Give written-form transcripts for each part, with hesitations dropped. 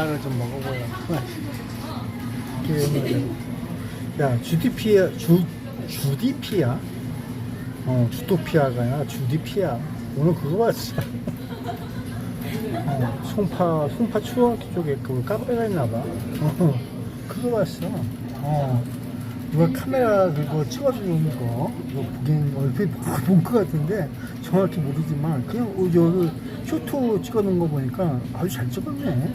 오랜만에 좀 먹어보려. 야, 주디피아? 주토피아가 아니라 주디피아. 오늘 그거 봤어. 송파 추억 쪽에 그 카페가 있나봐. 그거 봤어. 누가 카메라 그거 찍어주는 거, 이거 보긴 얼핏 본 것 같은데, 정확히 모르지만, 그냥 여기 쇼트 찍어놓은 거 보니까 아주 잘 찍었네.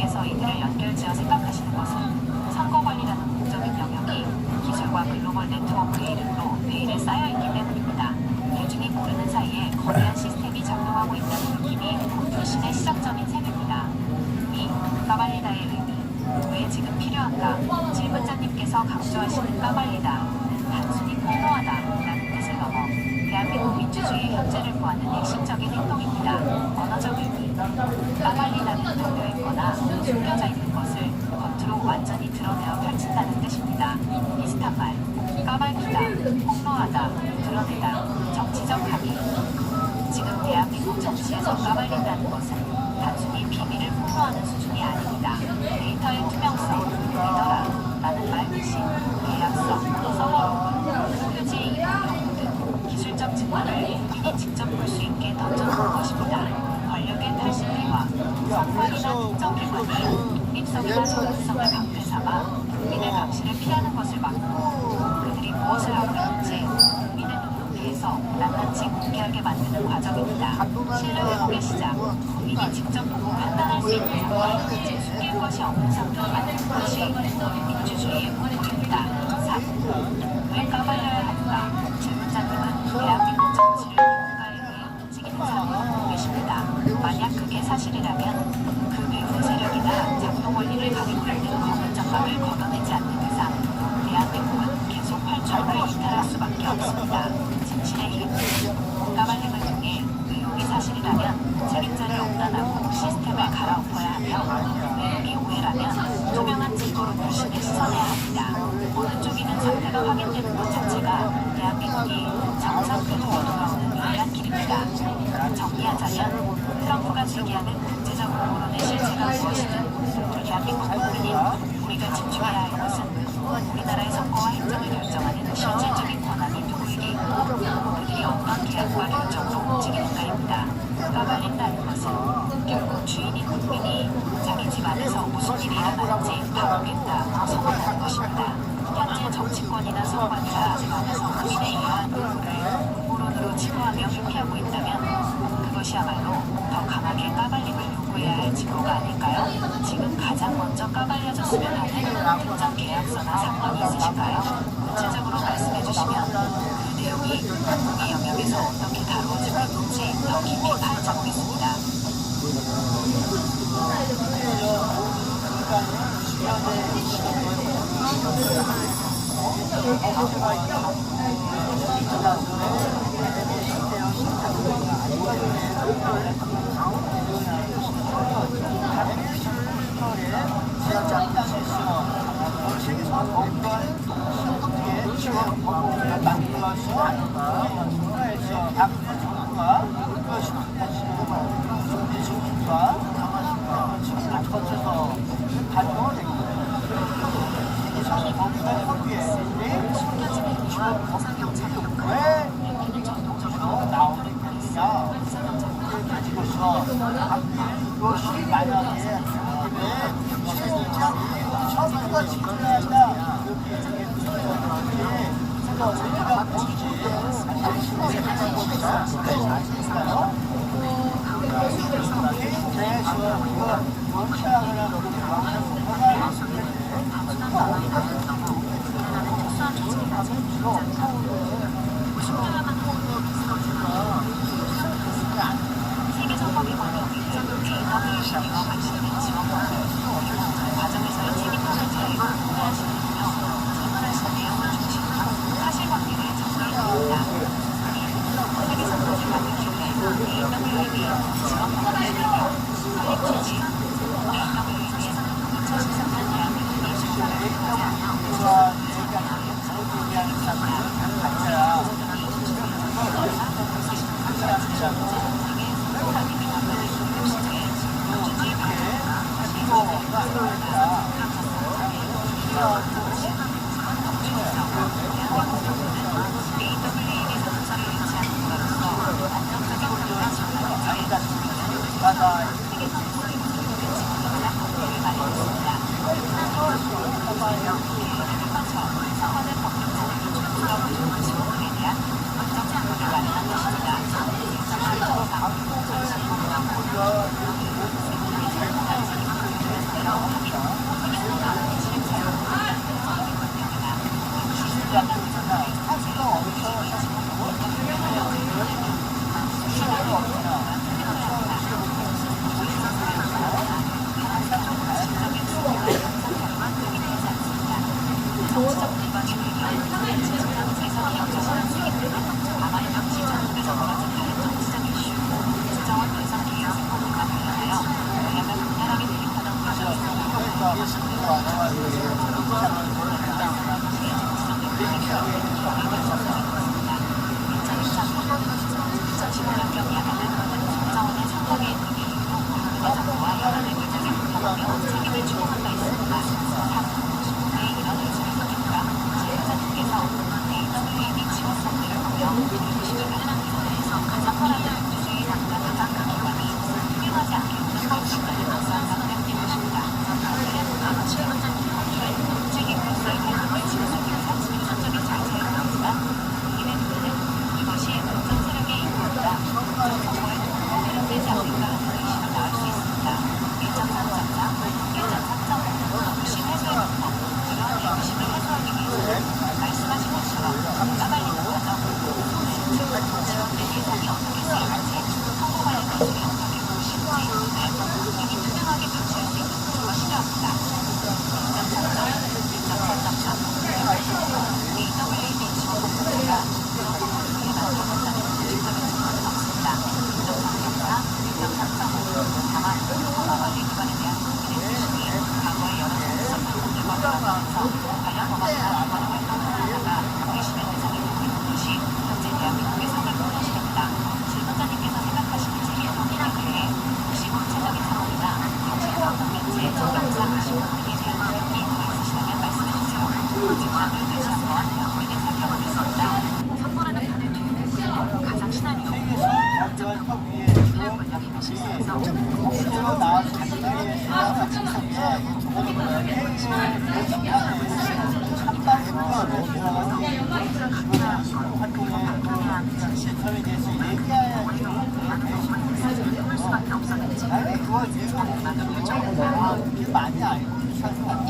대한민국에서 이들을 연결지어 생각하시는 것은 선거 관리라는 공적인 영역이 기술과 글로벌 네트워크의 이름으로 베일에 쌓여있기 때문입니다. 대중이 모르는 사이에 거대한 시스템이 작동하고 있다는 느낌이 불신의 시작점인 셈입니다. 2. 까발리다의 의미. 왜 지금 필요한가? 질문자님께서 강조하시는 까발리다는 단순히 폭로하다 라는 뜻을 넘어 대한민국 민주주의의 현재를 구하는 핵심적인 행동입니다. 언어적 의미. 까발리다는 담겨있거나 숨겨져 있는 것을 겉으로 완전히 드러내어 펼친다는 뜻입니다. 비슷한 말. 까발리다, 폭로하다, 드러내다, 정치적 합의. 지금 대한민국 정치에서 까발린다는 것은 단순히 비밀을 폭로하는 수준이 아닙니다. 데이터의 투명성, 리더라 라는 말 대신 계약서, 서버로그, 표지의 이름 연구 등 기술적 증거를 국민이 직접 볼 수 있게 던져놓은 것입니다. 권력의 탈신비와 선관이나 특정기관이 독립성이나 전문성을 방패 삼아 국민의 감시를 피하는 것을 막고 그들이 무엇을 하고 있는지 국민의 눈높이에서 낱낱이 공개하게 만드는 과정입니다. 신뢰회복의 시작. 국민이 직접 보고 판단할 수 있는 상황을 숨길 것이 없는 상태로 만드는 것이 민주주의의 본질입니다. 3. 왜 까발려야 할까? 질문자님은 대한민국 정치를 누군가에 의해 움직이는 사람을 보고 계십니다. 만약 그게 사실이라면 그 외부 세력이나 작동 원리를 가리고 있는 검은 장막을 걷어내지 않는 이상 대한민국은 계속 활주로를 이탈할 수밖에 없습니다. 진실의 힘. 까발림을 통해 의혹이 사실이라면 책임자를 엄단하고 시스템을 갈아엎어야 하며 의혹이 오해라면 투명한 증거로 불신을 씻어내야 합니다. 어느 쪽이든 상태가 확인되는 것 자체가 대한민국이 정상궤도로 돌아오는 유일한 길입니다. 정리하자면 트럼프가 제기하는 국제적 음모론의 실체가 무엇이든 대한민국 국민인 우리가 집중해야 할 것은 우리나라의 선거와 행정을 결정하는 실질적인 권한이 누구에게 있고 그들이 어떤 계약과 결정으로 움직이는가입니다. 까발린다는 것은 결국 주인인 국민이 자기 집 안에서 무슨 일이 일어나는지 다루겠다 선언하는 것입니다. 현재 정치권이나 선관위가 집 안에서 국민의 이러한 요구를 음모론으로 치부하며 회피하고 있다면 그것이야말로 더 강하게 까발림을 요구해야 할 징후가 아닐까요? 지금 가장 먼저 까발려졌으면 하는 특정 계약서나 사건이 있으신가요? 구체적으로 말씀해 주시면 그 내용이 한국의 영역에서 어떻게 다루어지고 있는지 더 깊이 파헤쳐보겠습니다.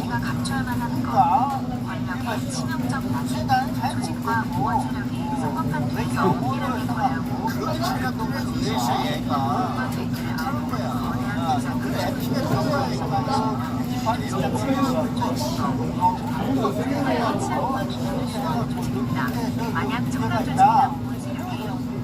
이가 감춰야만 하는 건 권력의 치명적 낙인, 조직과 보안 세력이 성급한 뒤에서 이름을 거하고 만약 청렴조직이나 보안 세력이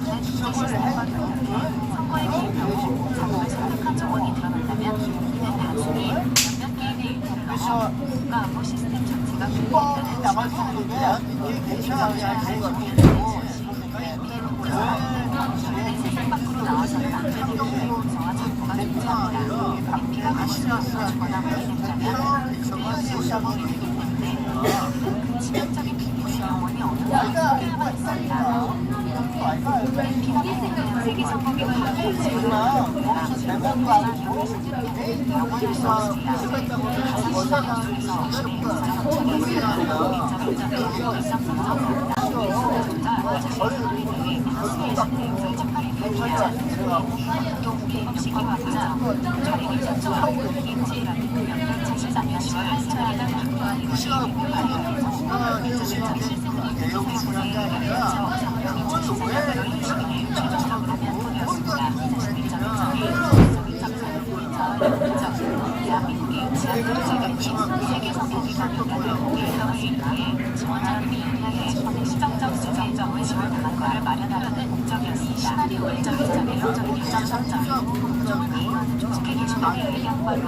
내 주체 시스템과 결합해 선거에 개입하고 자금을 선택한 정황이 드러난다면 이는 단순히 몇몇 개인의 일탈을 넘어 국가안보 시스템 전체가 붕괴했다는 세상 밖으로 나와서는 안 되는 공서와 정보가 존재합니다. MP가 가시적으로 주거나 확인했다면 수용이 되기 때문에 그 치명적인 비밀이 영원히 어느 나라에 소개하고 있습니다. MP가 보내는 세계선거기관의 지구를 영원할 수 없습니다. 가상 시나리오에서 시기와 과정, 자리를 설정하고 인지라는 명령 자신감이 실천이나 강조하는 것이 시정적 수정점을 지원당한 것을 마련하려는 목적이었습니다. 시나리오의 점점의 영점 공정을 강요하는 조직의 게시판의 의견과로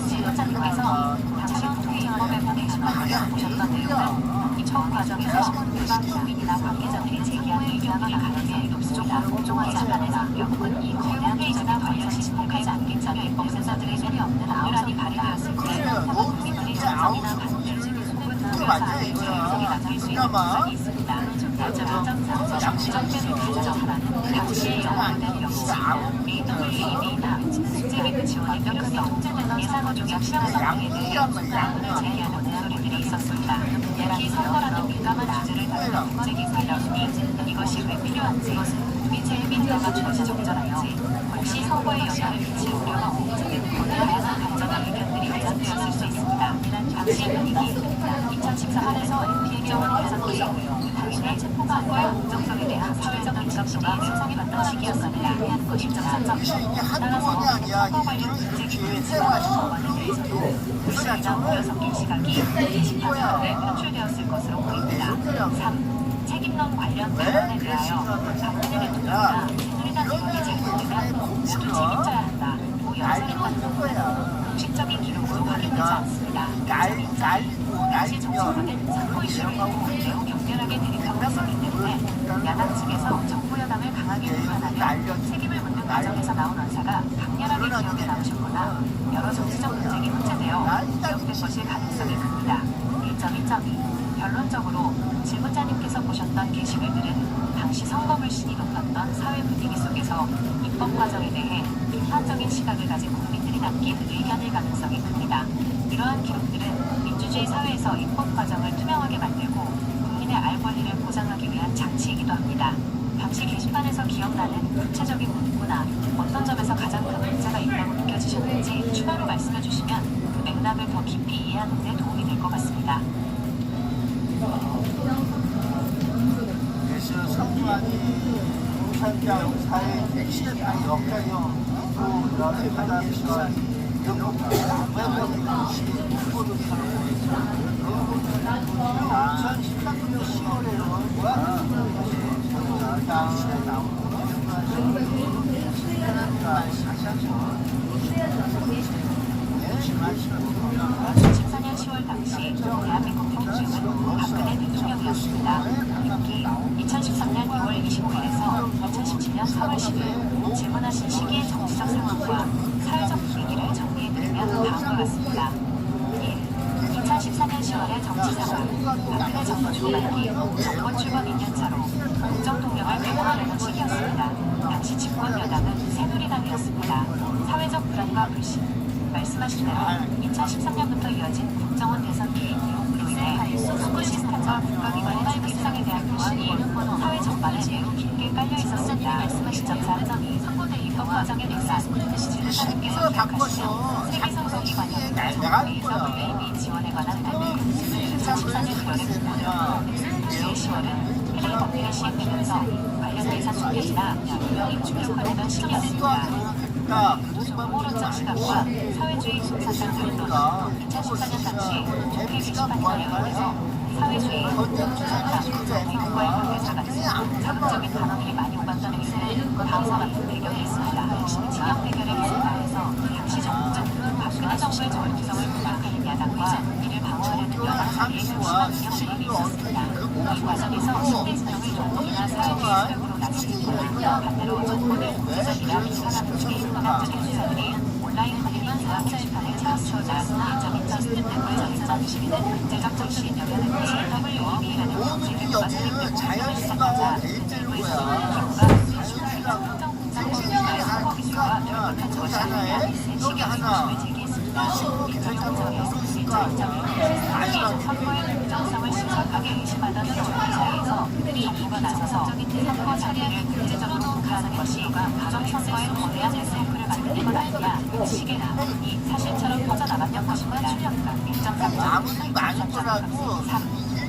시청자님께서 당시 국회의원의 게시판을 보셨던 내용은 이 처음 과정에서 일반 국민이나 관계자들이 제기한 의견이 가능해 조금 공정하지 않다는 영은 이 거대한 조직과 관련 시스템까지 안긴자의 입법세자들의 손이 없는 아우란이 발휘되었을 때 국민들이 정상이나 반대적인 소문나 회사의 정책이 나타날 수 있는 구성이 있습니다. 양심적인 결정하라는 당시의 영화된 역시는 AWED나 국제기구 지원의 필요성, 예산과 조직 실효성에 대해 제기하는 목소리들이 있었습니다. 특히 선거라는 민감한 주제를 다루는 국제기구의 나오니 이것이 왜 필요한지, 미체의 민가가 주어지 적절한지, 혹시 선거에 영향을 미칠 우려가 없는지 다양한 관점의 의견들이 예상되었습니다. 만족도가 수성이 받던 시기였음을 의미하는 것입니다. 따라서 선거 관련 국제 기구의 지원을 대해서도 불신이나 우려 섞인 시각이 게시판에 표출되었을 것으로 보입니다. 3. 책임론 관련 발언에 대하여 박근혜 대통령이나 새누리당 의원이 잘못되면 모두 책임져야 한다. 연설했다는 부분은 공식적인 기록으로 확인되지 않습니다. 1.2. 당시 정치권은 선거 이슈를 놓고 매우 격렬하게 대립하고 있었기 때문에 야당 측에서 정부 여당을 강하게 비판하며 책임을 묻는 과정에서 나온 언사가 강렬하게 기억에 남으셨거나 여러 정치적 문제에 문제되어 기억된 것일 가능성이 큽니다. 1.2. 결론적으로 질문자님께서 보셨던 게시글들은 당시 선거 불신이 높았던 사회 분위기 속에서 입법 과정에 대해 비판적인 시각을 가진 국민들이 남긴 의견일 가능성이 큽니다. 이러한 기록들은 민주주의 사회에서 입법 과정을 투명하게 만들고 국민의 알 권리를 보장하기 위한 장치이기도 합니다. 당시 게시판에서 기억나는 구체적인 문구나 어떤 점에서 가장 큰 문제가 있다고 느껴지셨는지 추가로 말씀해 주시면 그 맥락을 더 깊이 이해하는 데 도움이 될 것 같습니다. 그래서 성관이 공산당 사회 핵심 역작용 또 그다음에 바다 시간이 이런 것들 왜 보니까 2013년 10월에는 뭐야? 당시에 나오는 거 2014년 10월 당시 대한민국 민주주의는 박근혜 대통령이었습니다. 임기 2013년 2월 25일에서 2017년 4월 10일 질문하신 시기의 정치적 상황과 사회적 분위기를 정리해드리면 다음과 같습니다. 1. 2014년 10월의 정치 상황. 박근혜 정부 초반기 정권 출범 2년차로 공정 동력을 회복하려는 시기였습니다. 당시 집권 여당은 새누리당이었습니다. 사회적 불안과 불신. 말씀하신 대로 2013년부터 이어진 국정원 대선 개입으로 인해 선거 시스템과 국가기관의 책임성에 대한 불신이 사회 전반에 매우 깊게 깔려 있었습니다. 말씀하신 점이 선거대 입법 과정에 대해서 질문자님께서 기억하시면 세계선거기관이 정부에서 개입이 지원에 관한 발표를 2014년 2월에 공모되었고 제 10월은 해당 법률이 시행되면서 관련 예산 준비나 유명인 충족화되던 시기였습니다. 모론적 시각과 사회주의 중사상 결론 2014년 당시 국회 게시판이나 여론에서 사회주의, 중사상, 미국과의 관계사 같은 자극적인 단어들이 많이 오갔던 의미는 다음과 같은 배경이 있습니다. 진영 대결의 기승가에서 당시 정부는 박근혜 정부의 정체성을 부각하는 야당과 이를 방어하려는 여당 사이에 심한 의견들이 있었습니다. 이 과정에서 신대 진영을 정권이나 사회주의 시각으로 나뉘는 반대로 정권을 공개적이라 비판하는 쪽에 인간적인 기사들이 온라인 커뮤니티와 게시판에 채워치우자 1.2.1.1 시민은 국제적 정치인 영향을 미친 WEB라는 정책을 선택된 공정을 시작하자 일부에서 기구가 행정 공작원의 선거 기술과 결핍한 것이 아니냐 시기의 의구심을 제기했습니다. 일정정에서 1.1.1 선거의 공정성을 심각하게 의심하던 정권 사이에서 정부가 나서서 선거 자리를 국제적으로 독화하는 것이 부정선거에 거대한 네트워크를 만드는 것 아니냐 시기나 이 사실처럼 퍼져나갔던 것입니다. 1.3점 아무리 많이 보라도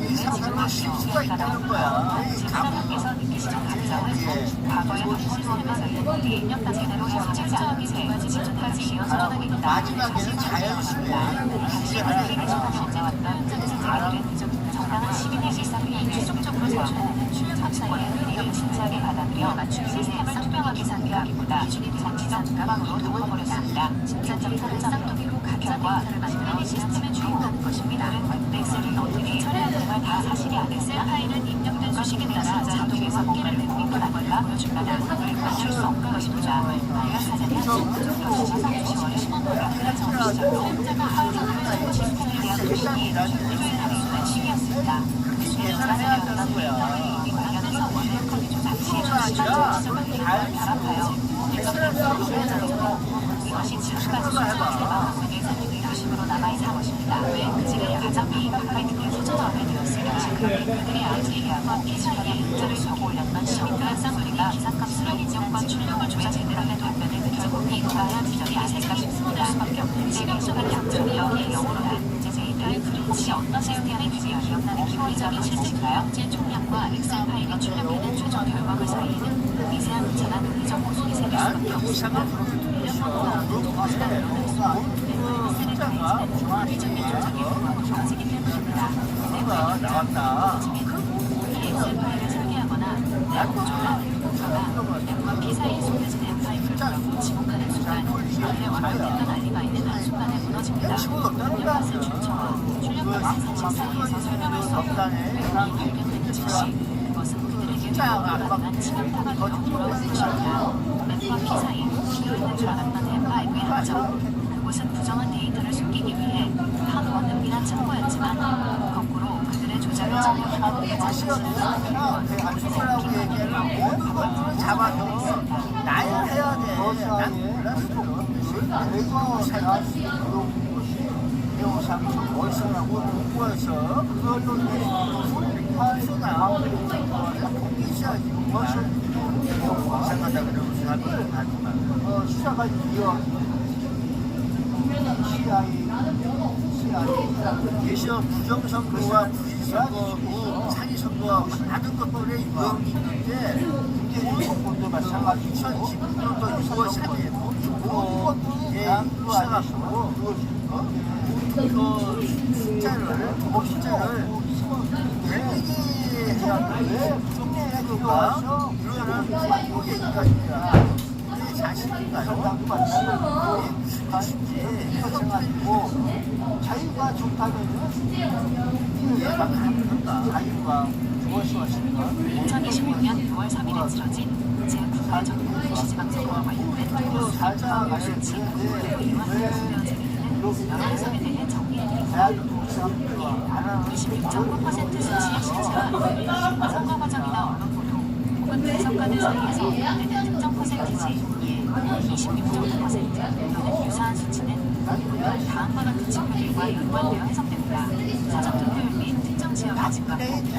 이 상황을 쉴 수가 있다는 거야. 집사님께서 느끼시는 감정은 과거의 정권에서 일본이 제대로 실질적인 세 지금까지 이어져야 되겠다. 마지막에는 자연스레 당시 국회 게시판에 올라왔던 정치자들은 정당한 시민의 일상을 최종적으로 정하고 정치권의 의리를 진지하게 받아들여 시스템을 투명하게 산비하기보다 정치적 가방으로 덮어버렸습니다. 진짜적 쌍둥이로 각혈과 시민의 시스템에 주목하는 것입니다. 넥스를 넣더니 정말 다 사실이 아니었으나 파일은 입력된 수식에 따라 자동에서 뭔가를 내고 있건 아닌가 보여준다는 그걸 맞출 수 없는 것입니다. 내가 사전에 사상 10월에 박근혜 정부 시절로 사회적으로 정부 시스템에 대한 불신이 민주주의 당에 있는 시기였습니다. 계산해야 되는 거야. 관련해서 원래 컨디션 당시에 심한 정치적인 대립을 결합하여 대전적으로 노래적으로 이것이 지금까지 수천의 마음속에 사는 의구심으로 남아있는 것입니다. 왜 그들의 가장 가까이 듣게 소전하게 되었으며 그들의 아우트리아와 게시판에 문제를 적어 올렸던 시민들의 쌍소리가 기상값으로 인정과 출력을 조사 제대로 된 답변을 결국 이루어야 지적이 아닐까 싶습니다. 수밖에 없는 시각적인 양쪽이 여기에 영어로 한 문제 제의를 혹시 어떤 사용량에 대해 기억나는 기본적인 실수인가요? 제 총량과 엑셀 파일에 출력되는 최종 결과물 사이에는 미세한 문자나 논리적 모순이 생길 수밖에 없습니다. 나왔다. 엑셀 파일을 설계하거나 키 사이에 숨겨진 엠파이프를 지목하는 순간 원래 완성됐던 알리바이는 한순간에 무너집니다. 출력값을 출처와 출력값의 사실 사이에서 설명할 수 없는 부분이 발견되는 즉시 그것은 그들에게 불가능한 치명타가 되어 돌아오는 것입니다. 맵과 키 사이 비어있는 줄 알았던 엠파이프의 함정. 그곳은 부정한 데이터를 숨기기 위해 한원 은밀한 창고였지만 거꾸로 그들의 조작을 점령하고 안수라고 얘기하면 모든 것들을 잡아서 나열해야 돼. 난 몰랐어. 배우상이 월성하고 공부해서 그걸로 한수나 공기시하지 이상하다 그러면서 하지만 수사가 계시어 부정선거와 부실선거, 사기선거와 많은 것들의 유형이 있는데 문재인정권도 마찬가지 2019년도 6월 3일 모든 것들이 시작하고 그 숫자를 얘기해야 돼. 부정해야니까 이거는 뭐 얘기까지야. 내 자신인가요? 자유가 좋다면은 얘가 가능한가? 자유가 무엇이었을까? 2026년 6월 3일에 치러진 제9회 전국 도시지방선거와 관련된 투표 수치 이와 투표 재미는 여러 해석에 대해 정리해드립니다. 26.9% 수치의 실체와 선거 과정이나 언론 보도 혹은 분석가들 사이에서 언급되는 특정 퍼센티지 26.9% 또는 유사한 수치는 다음과 같은 지표들과 연관되어 해석됩니다. 사전투표율 및 특정 지역의 집값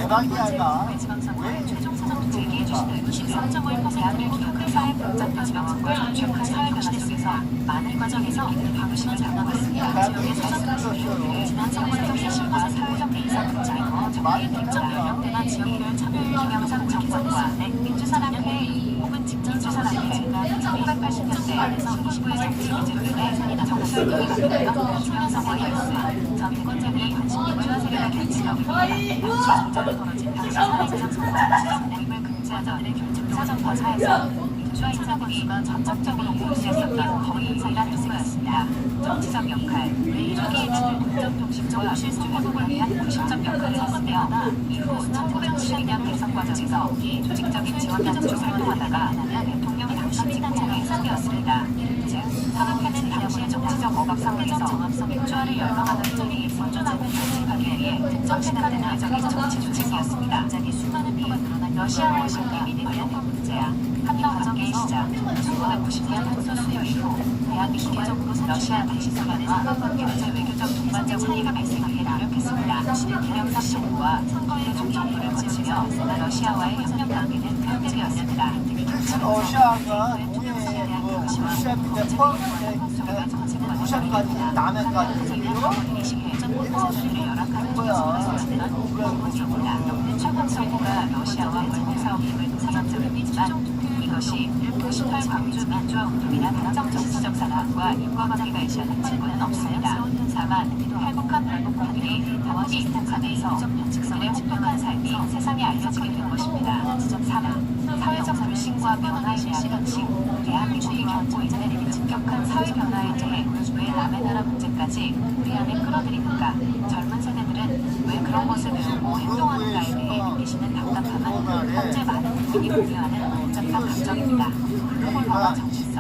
번째 지방선거의 최종 사전투표 제기해주시는 23.5% 대학을 기록한 사회 복잡한 지방선거의 최근 사회 변화 속에서 많은 과정에서 방식을 잘 남았습니다. 지역의 사전투표율 지난 선거의 70% 사회적 이상 분자이고 정리의 특정 연령대나 지역별 참여율 경향상 정권과 민주사람회 혹은 직전주사람회가 1980년대 안에서 29의 정치 문제들의 산이나 정치활동이 바뀌며 청년선거의 일수 전 유권자들이 관심 민주화 세력의 결집력입니다. 정치 종전이 벌어진 당시 사회재정 선거 모임을 금지하자는 결정 사전과사에서 민주화 인사들이 전적적으로 보수했었던 거의 유일한 특수였습니다. 정치적 역할, 왜1기에 주는 독점 동식과 실수 회복을 위한 구심적 역할을 했으며 이후 1972년 대선 과정에서 조직적인 지원 단체로 활동하다가 대통령 당시 직무의 해석이었습니다. 즉, 산업회는 당시의 정치적 억압 상황에서 민주화를 열망하던 정의의 선전하고 결집하기 위해 특정 시간대나 외적인 정치 조직이었습니다. 갑자기 수많은 피가 늘어난 러시아와 신기민에 관한 문제야. 한일 과정의 시작, 1990년 탄소 수요 이후 대한민국 기계적으로 러시아 당시 소련에서 경제 외교적 동반적 차이가 발생하게 노력했습니다. 대명사 정부와 선거의 종정부를 거치며 러시아와의 협력 관계는 편들이었습니다. 러시아가 동해에 러시아인데 러시아까지 남해까지 최근 정부가 러시아와 물류 사업 힘을 사전적입니다. 이것이 98 광주 민주화 운동이나 다른 정치적 사람과 인과관계가 있는 증거는 없습니다. 다만 탈북한 발복꾼들이 다원이 입국하면서 그들의 혹독한 삶이 세상에 알려지게 된 것입니다. 3. 사회적 불신과 변화의 시간씩 대한민국이 겪고 있는 급격한 사회 변화에 대해 왜 남의 나라 문제까지 우리 안에 끌어들이는가? 젊은 세대들은 왜 그런 것을 배우고 행동하는가에 대해 느끼시는 답답함은 현재 많은 분들이 공유하는 복잡한 감정입니다. 글로벌화와 정치성,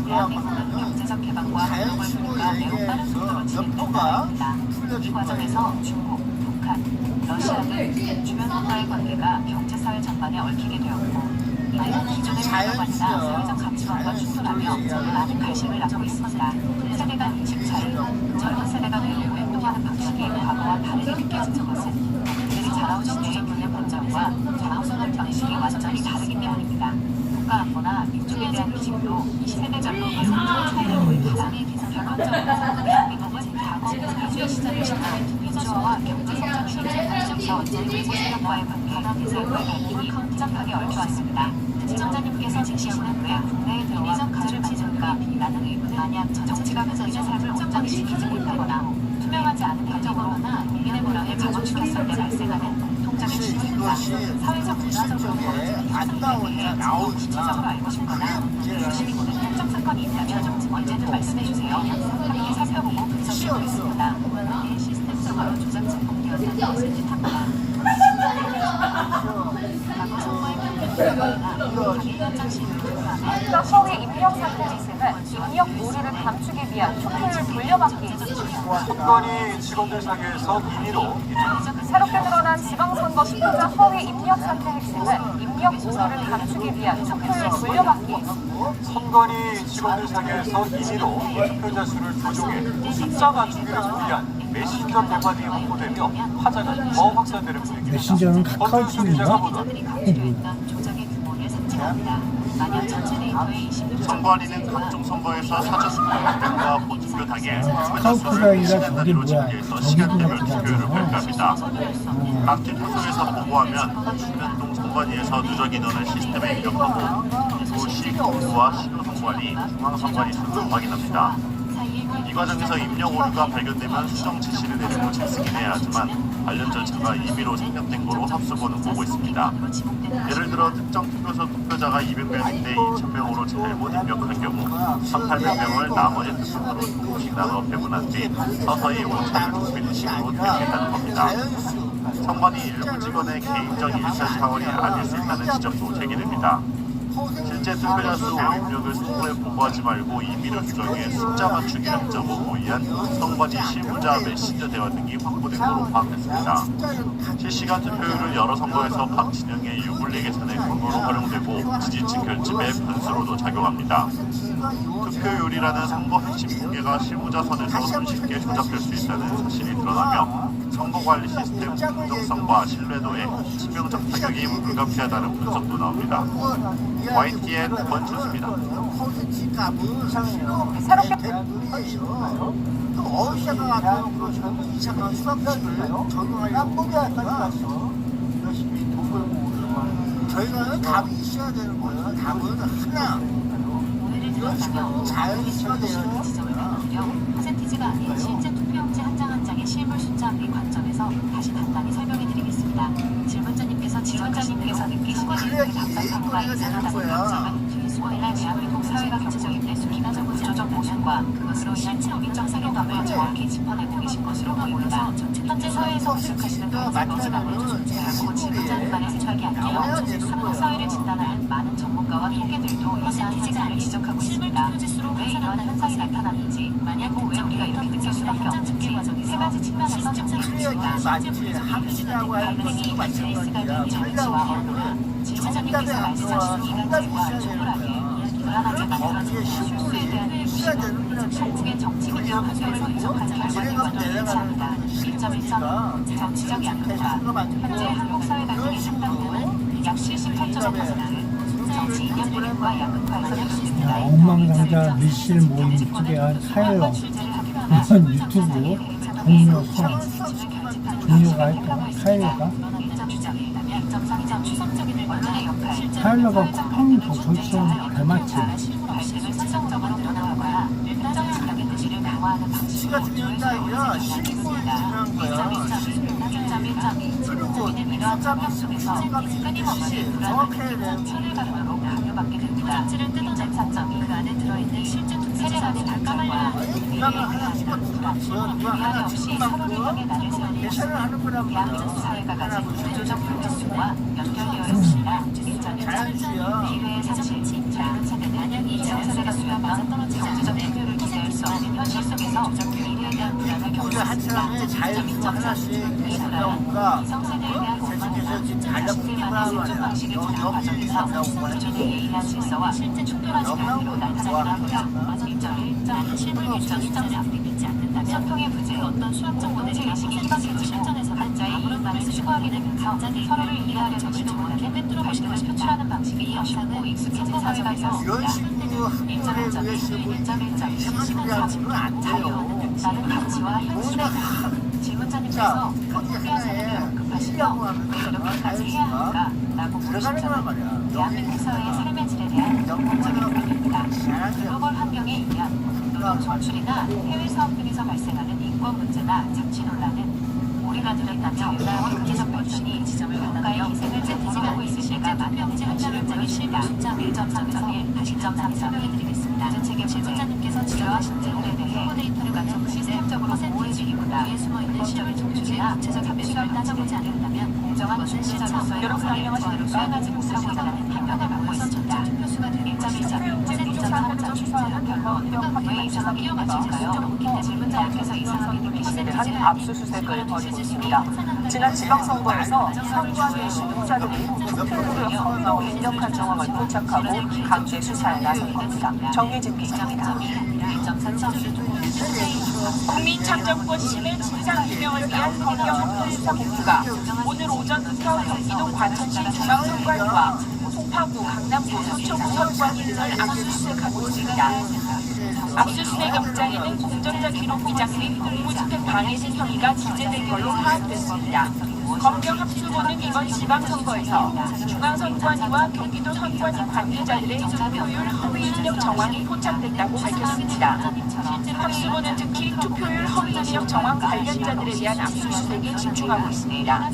대한민국은 경제적 개방과 글로벌 분류가 매우 빠른 속도로 진행된 나라입니다. 이 과정에서 중국, 북한, 러시아 등 주변 국가의 관계가 경제사회 전반에 얽히게 되었고 이는 기존의 가치관이나 사회적 가치관과 충돌하며 많은 갈등을 낳고 있습니다. 세대 간 인식 차이, 젊은 세대가 배우고 행동하는 방식이 과거와 다르게 느껴지는 것은 그들이 자라온 시대의 문화 본점과 자라온 방식이 완전히 다르기 때문입니다. 국가 안보나 민족에 대한 기준도 세대별로 가장 큰 차이를 보입니다. 결론적으로 대한민국은 과거 2주의 시작을 시작한 민주화와 경제 성장 실제 발전과 원자력의 생각과의 관계, 대사과 갈등이 복잡하게 얽혀왔습니다. 시청자님께서 제시하시는 왜 국내에 들어와 가치를 만들까? 라는 의문은 만약 정치가 가져있는 삶을 온전히 지키지 못하거나 투명하지 않은 행정으로나 국민의 불안을 가중시켰을 때 발생하는 공통적인 실패입니다. 사회적 문화적으로 벌어지는 현상에 대해 좀 구체적으로 알고 싶거나 수시이 보는 특정 사건이 있다면 언제든 말씀해주세요. 함께 살펴보고 분석해보겠습니다. 시스템적으로 조작 제공되었다는 것을 뜻합니다. 과거 선거의 편집이나 당일 현장 실무를 포함해 서울의 입력 상태 시스템은 입력 오류를 감추기 위한 투표를 돌려받기 선관위 직원들 사이에서 임의로 새롭게 늘어난 지방선거 투표자 허위 입력 상태 핵심은 입력 오류를 감추기 위한 투표를 돌려받기 선관위 직원들 사이에서 임의로 투표자 수를 조종해 숫자 맞추기를 위한 메신저 대화들이 확보되며 화자가 더 확산되는 분위기입니다. 메신저는 카카오톡인가? 기자들이 강조했던 조작의 규모를 상징합니다. 만약 전체 데이터의 26% 선관위는 각종 선거에서 사전투표 기간과 본투표 당일 카카오톡이 아니라 시간 저게 단위로 뭐야? 집계해서 저기구나, 시간대별 그게 투표율을 아니라. 발표합니다. 각 투표소에서 보고하면 주변동 선관위에서 누적 인원을 시스템에 입력하고 또 시공부와 신호선관위, 중앙선관위 순으로 확인합니다. 이 과정에서 입력 오류가 발견되면 수정 지시를 내리고 재승인해야 하지만 관련 절차가 임의로 생략된 거로 합수본은 보고 있습니다. 예를 들어 특정 투표소 투표자가 200명인데 2,000명으로 잘못 입력한 경우 1,800명을 나머지 투표소로 조금씩 나눠 배분한 뒤 서서히 오차를 좁히는 식으로 되겠다는 겁니다. 선관위 일부 직원의 개인적 일자 차원이 아닐 수 있다는 지적도 제기됩니다. 실제 투표자 수 입력을 선거에 보고하지 말고 임의로 조정해 숫자 맞추기 함자고 모의한 선관위 실무자 메신저 대화 등이 확보된 것으로 파악됐습니다. 실시간 투표율은 여러 선거에서 각 진영의 유불리 계산의 근거로 활용되고 지지층 결집의 변수로도 작용합니다. 투표율이라는 선거 핵심 통계가 실무자 선에서 손쉽게 조작될 수 있다는 사실이 드러나며 선거관리 시스템 공정성과 신뢰도에 치명적 타격이 불가피하다는 분석도 나옵니다. YTN 권준수입니다. 새롭게 어휘사가 같은 이상한 수학식을 적용하려고 하니까 열심히 돈 벌고 저희가 답이 있어야 되는 거예요. 답은 하나. 오늘을 들어가면 자연히 써내야 지정을 해놓으려 퍼센티지가 아닌 실제 투표용지 한 장 한 장의 실물 숫자의 관점에서 다시 간단히 설명해드리겠습니다. 질문자님께서 느끼시고 싶은 답답함과 이상하다는 감정은 오늘날 대한민국 사회가 겪고 있는 수기가적 구조적 모순과 그것으로 인한 체험적 사교감을 정확히 짚어내고 계신 것으로 보입니다. 현재 사회에서 부족하시는 가능성을 존중하고 질문자님만의 생각이 아니라 한국 사회를 진단하는 많은 전문가와 통계들도 이러한 현상을 지적하고 있습니다. 왜 이러한 현상이 나타나는지, 만약 왜 우리가 이렇게 느낄 수밖에 없는지 세 가지 측면에서 정리했습니다. 학시라고 하는 것도 마찬가지야. 정치와 언론, 질문자님께서 말씀하신 이간질과 촉불하게 불안하게 만들어지는 실수에 대한 의심은 한국의 정치 미디어 활동을 분석한 결과들과는 일치합니다. 1.1점 정치적 양극화. 현재 한국 사회 갈등의 상당부는 약 78.5%, 정치 이념 대립과 양극화에서 비롯됩니다. 엉망상자 밀실 모임 쪽에 한 타일러 이건 유튜브 동료가 했던 타일러가 타일러가 쿠팡이 더 절치한 닮았지. 발생을 선정적으로 변화하거나 일단적인 지역의 대시를 강화하는 방식으로 조회수를 진행하겠습니다. 1.1.2 질문자민은 이러한 장면 속에서 끊임없이 불안을 느끼고 손을 가르도록 강요받게 됩니다. 를 뜯어낸 4점이 그 안에 들어있는 실제 세계관의 단점과 미래에 대한 불안, 위안이 없이 서로를 향해 나를 세우는 대한민국 사회가 가진 구조적 불균수와 연결되어 있습니다. 1.1점 기회의 사실 젊은 세대는 이전 세대가 수렴한 정치적 대표를 기대할 수 없는 현실 속에서 미래에 대한 불안을 겪고 있습니다. 2.2점 이 불안은 기성세대에 대한 원망이나 자신들만의 생존 방식을 찾는 과정에서 기존의 예의나 질서와 실제 충돌하지 않으로 나타나기도 합니다. 1.1점 실물 규정 시점을 앞뒤 믿지 않는다면 소통의 부재, 어떤 수학적 모델의 의식이 희박해지고 실전에서 한자의 아무런 말을 추구하게 되면서 서로를 이해하려 점을 조문하게 빼뚫어 갈등을 표출하는 방식이 역사고 익숙해진 사회가 이런 되었습니다. 식으로 한국에 의해 1.1점 실시간 생각하는 건 안 돼요. 나는 가치와 현실이다. 질문자님께서 한국에서는 언급하시며 왜 이렇게까지 해야 하는가? 라고 물으셨잖아요. 대한민국에서의 삶의 질에 대한 근본적인 고민입니다. 글로벌 환경에 의한 노동 송출이나 해외 사업등에서 발생하는 인권 문제나 착취 논란은 우리가 들었던 정당과 국제적 발전이 지점을 가다가의 희생을 쟁취하고 있을 때가 만병제 한자를 실다 1.3.1, 2.3.3 해드리겠습니다. 정책의 질문자님께서 지적하신 질문에 대해 데이터를 가지고 시스템적으로 보호해주기보다 위에 숨어있는 시험의 종주나 구체적 합의를 따져보지 않는다면 공정한 실질적으로서의 역할을 수행하지 못하고 있다는 판단을 받고 있습니다. 투표수가 1.1.1, 2.3.1 별로 왜 이상하게 이어가질까요? 질문자님께서 이상하게 느끼시는 압수수색을 벌이고 있습니다. 지난 지방선거에서 선관위 신분자들이 투표율을 허위로 입력한 정황을 포착하고 강제 수사에 나선 겁니다. 정혜진 기자입니다. 국민참정권 시민의 진상규명을 위한 검경 수사본부가 오늘 오전부터 경기도 과천시 중앙선관위와 송파구, 강남구, 서초구 선관위 등을 압수수색하고 있습니다. 압수수색 영장에는 공전자 기록 위장 및 공무집행 방해 등 혐의가 기재된 걸로 파악됐습니다. 검경 합수본은 이번 지방선거에서 중앙선관위와 경기도 선관위 관계자들의 투표율 허위 입력 정황이 포착됐다고 밝혔습니다. 합수본은 특히 투표율 허위 입력 정황 관련자들에 대한 압수수색에 집중하고 있습니다.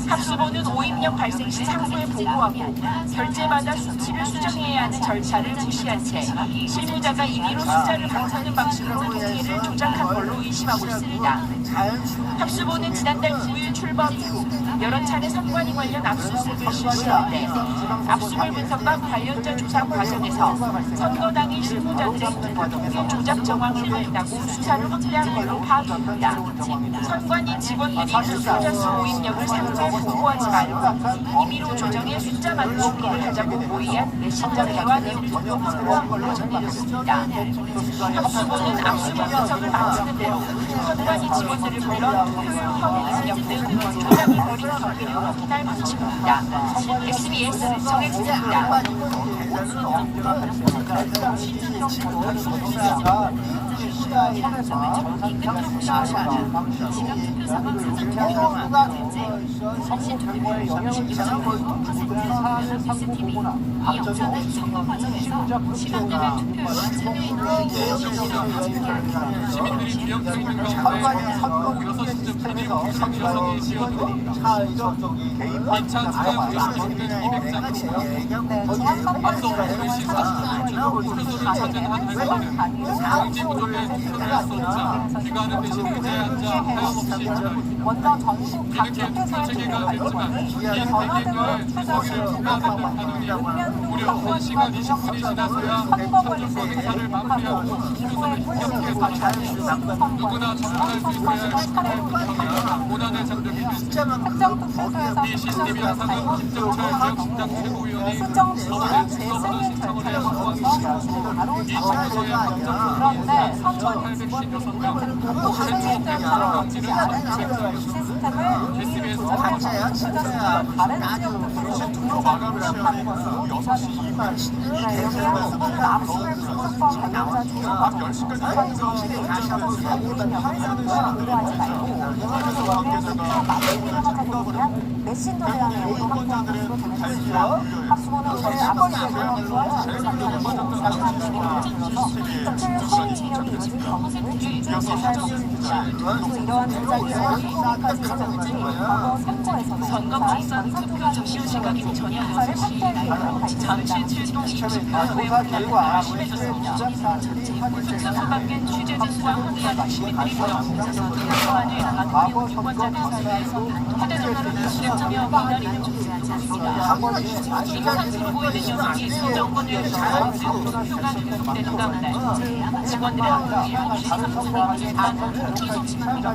합수본은 오입력 발생 시 상부에 보고하고 결제마다 수치를 수정해야 하는 절차를 무시한 채 실무자가 임의로 숫자를 바꾸는 방식으로 통계를 조작한 걸로 의심하고 있습니다. 합수본은 지난달 9일 출범 이후 여러 차례 선관위 관련 압수수색을 실시했는데 압수물 분석과 관련자 조사 과정에서 선거 당일 실무자들의 투표 통계 조작 정황을 확인하고 수사를 확대한 걸로 파악됩니다. 선관위 직원들이 투표자 수 오입력을 상부에 보고하지 말고 임의로 조정해 숫자 맞추기를 하자고 모의한 메신저 대화 내용들도 확보한 걸로 전해졌습니다. 합수본은 압수물 분석을 마치는 대로 선관위 직원들을 불러 투표율 허위 입력 등 조작을 벌인 경위를 확인할 방침입니다. SBS 정혜진입니다. 이 영상은 선거 과정에서 시민들의 투표와 참여인의 시민들이 기억하고 있는 가운데 6시쯤 한일국 여성이 지원들이 2차 주간 부여시 앞서 오늘시 40분 투표소를 찾은 한 회사원은 의지 부족에 투표를 쏟자 귀가하는 대신 의자에 앉아 하염없이 기다립니다. 먼저 전국 각 이렇게 투표 투표소에 체계가 됐지만 이 전화등으로 대기표에 투표소를 투표를 투표하는 하더니 무려 1시간 20분이 지나서야 참정권 행사를 마무리하고 투표소를 힘겹게 닫았습니다. 누구나 접근할 수 있어야 할 시스템의 분석이라 고난의 장벽이 됐습니다. 특정 투표소에서 이 시스템이 나서는 김정철 지역신당 최고위원이 수정 서울에 시간 출석 재승인 신청을 절차를 해서 거쳐서 바로 이 투표소의 그런데 선거 816명, 최초 결정지지 않은 시스템을 이미 조작한 투표자수가 다른 지역부터 주로 마감하는 것으로 조사됩니다. 여기에 압수물 분석과 관련자 조사 과정에서 선거에 투표소 사용이면 의도하지 말고 투표 마감을 하자고 위한 메신저 대안을 확보한 것으로 전해졌습니다. 합수본은 오늘 압수수색 내용과 조사하고 상황 중에 들어서 투표율 허위 입력이 이루어진 경우를 집중 조사할 방침입니다. 또 이러한 조작에서 이후까지 이루어진 과거 선거에서는 선거법상 투표 접수 시각이 전혀 없이 잠실 7동 20표 외부가 심해졌습니다. 투표소 밖엔 취재진과 항의하는 시민들이 모여 투표만을 안으려 유권자들 사이에서 휴대전화를 수령하며 기다리는 존재하지 않습니다. 임산으로 보이는 여성이 수정권을 자랑스러운 투표가 계속되는 가운데 직원들은 7시 30분에 단 투표소 침입입니다.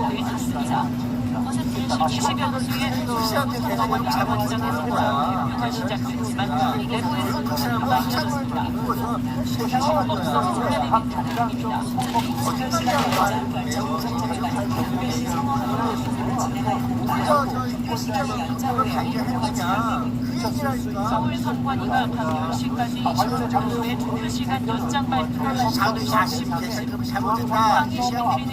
늘 닫습니다. 20여 수의 선거권 자본장에서 투표가 시작됐지만 내부에서 투표가 이어졌습니다. 헌법상 선례된 경우입니다. 저 시간을 발견했느냐 서울 선관위가 밤 10시까지 20분 투표 시간 연장 발표를 잘못했다. 항의 시민들이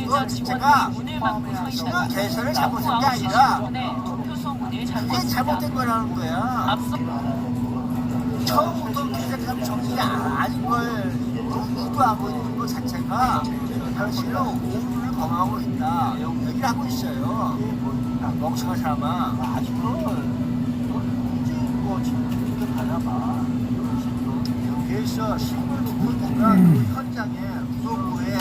문을 막고 서 있다가 개선을 잘못한 게 아니라 투표소 문을 그게 잠궜습니다. 잘못된 거라는 거야. 앞서 처음부터 기획하면 정신이 아닌 걸 의도하고 있는 것 자체가 당신은 오물을 범하고 있다. 얘기를 하고 있어요. 멍청한 사람아. 그래서 신문 누군가 그 현장에 구독부에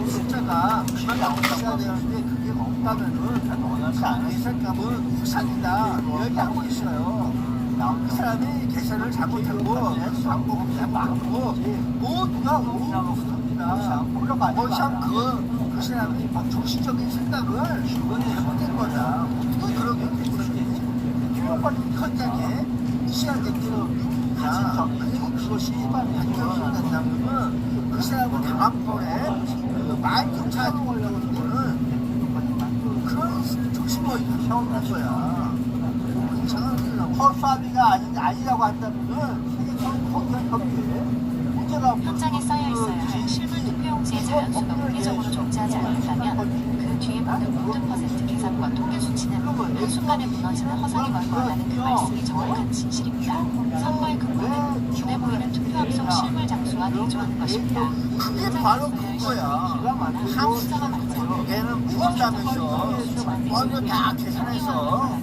숫자가 그만 나오셔야 되는데 그게 없다면은 개선감은 부산이다 얘기하고 있어요. 그 사람이 개선을 잘못하고 방법을 잘못하고 모두가 오합니다. 원상 그 사람이 정신적인 생각을 잘못된 거다. 어떻게 그러게 교육관 현장에 시야대로 그것이 판정이 된다면 그 사람을 다음번에 많이 경찰하는 거는 그런 정신머리가 세우는 거야. 허수아비가 아니라고 한다면은 현장에 쌓여 있어야 할 실물 투표용지의 자연수가 물리적으로 존재하지 않는다면 그 뒤에 보는 모든 퍼센트 계산과 통계 수치는 한순간에 무너지는 허상이 멀거하다는 그 말씀이 정확한 진실입니다. 선거의 근거는 눈에 보이는 투표함 속 실물 장수와 대조하는 것입니다. 그게 바로 그거야. 한 숫자가 많지 않은 얘는 부었다면서 먼저 다 계산해서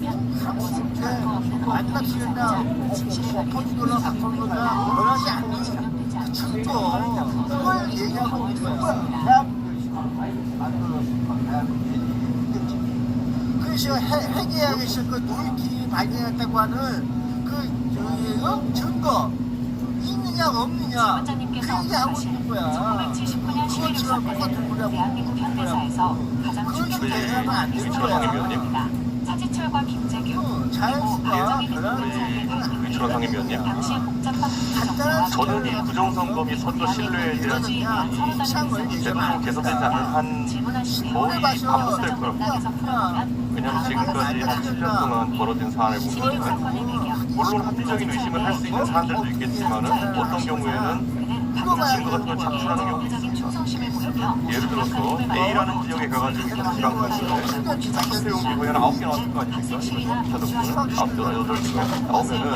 만납시겠다 포지거나 바꾸거나 그러지 않는 증거 그걸 얘기하고 있는 거야. 그래서 회계학에서 그 노이킹이 발견했다고 하는 그 증거 있느냐 없느냐 그 얘기하고 있는 거야. 1979년 11월 사건은 대한민국 현대사에서 가장 충격적인 사건입니다. 차지철과 김재규 자연스가 위치로 상임위원님. 당시의 복잡한 국정과 저는 이 부정선거비 선거 신뢰에 대한 제도로 개선되지 않는 한 거의 반복될 거라고 봅니다. 왜냐하면 지금까지 한 7년 동안 벌어진 사안을 보면 물론 합리적인 의심을 할 수 있는 사안들도 있겠지만 어떤 경우에는 증거 같은 걸 작출하는 경우도 있습니다. 예를 들어서 A라는 지역에 가가지고 지방선거에 투표용지 거의 한 9개 나왔을 거 아닙니까? 자동차는 9개나 8개가 나오면은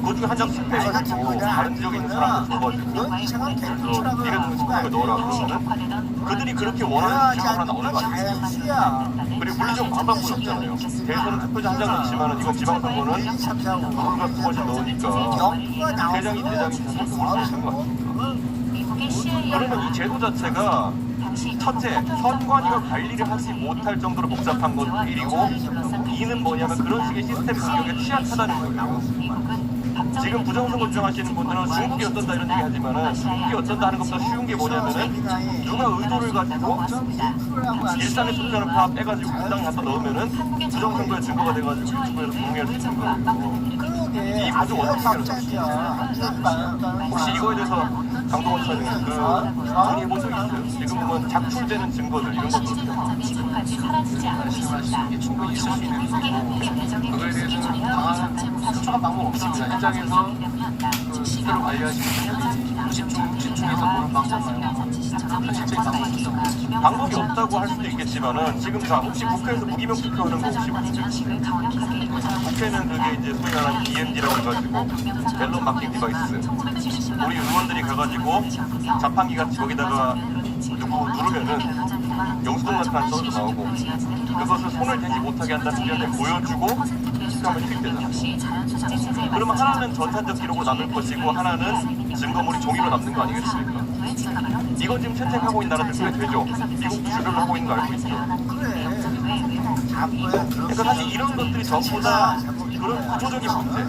그 중에 한 장 실패해가지고 다른 지역에 있는 사람들 줘가지고 그래서 비례동 선거에 넣어라 그러면은 그들이 그렇게 원하는 지역으로 하나 나오는 거 아닙니까? 그리고 물리적 반박문이 없잖아요. 대선은 투표자 한 장 넣지만은 이건 지방선거는 누군가 두 번씩 넣으니까 대장이 대장이 선거를 하는 거 아닙니까? 그러면 이 제도 자체가 첫째, 선관위가 관리를 하지 못할 정도로 복잡한 것 1이고 2는 뭐냐면 그런 식의 시스템 운영에 취약하다는 거예요. 지금 부정선거 주장하시는 분들은 중국이 어떤다 이런 얘기 하지만은 중국이 어떤다 하는 것보다 쉬운 게 뭐냐면은 누가 의도를 가지고 일산의 숫자를 다 빼가지고 부당히 갖다 넣으면은 부정선거의 증거가 돼가지고 유튜브에서 동의할 수 있는 거예요. 이 과정 어떻게 생각하세요? 혹시 이거에 대해서 강동원 차장님 논의해본 적 있어요? 지금 보면 작출되는 증거들 이런 것도 지금까지 사라지지 않고 있습니다. 충분히 있을 수 있는 거고 그거에 대해서는 당한 수정한 방법 없습니다. 현장에서 그 투표를 관리하시는 집중해서 보는 방법은 실질적인 방법이 있습니다. 방법이 없다고 할 수도 있겠지만은 지금 자 혹시 국회에서 무기명 투표하는 거 혹시 보셨어요? 국회는 그게 이제 소위 말하는 EMD라고 해가지고 밸런 마킹 디바이스 우리 의원들이 가가지고 자판기 같이 거기다가 누르면은 영수증 같은 한 써서 나오고 그것을 손을 대지 못하게 한다는 게 보여주고 투표하면 클릭되잖아요. 그러면 하나는 전산적 기록으로 남을 것이고 하나는 증거물이 종이로 남는 거 아니겠습니까? 이거 지금 채택하고 있는 나라들 꽤 되죠? 미국 주류를 하고 있는 거 알고 있죠? 그러니까 사실 이런 것들이 전부 다 그런 구조적인 문제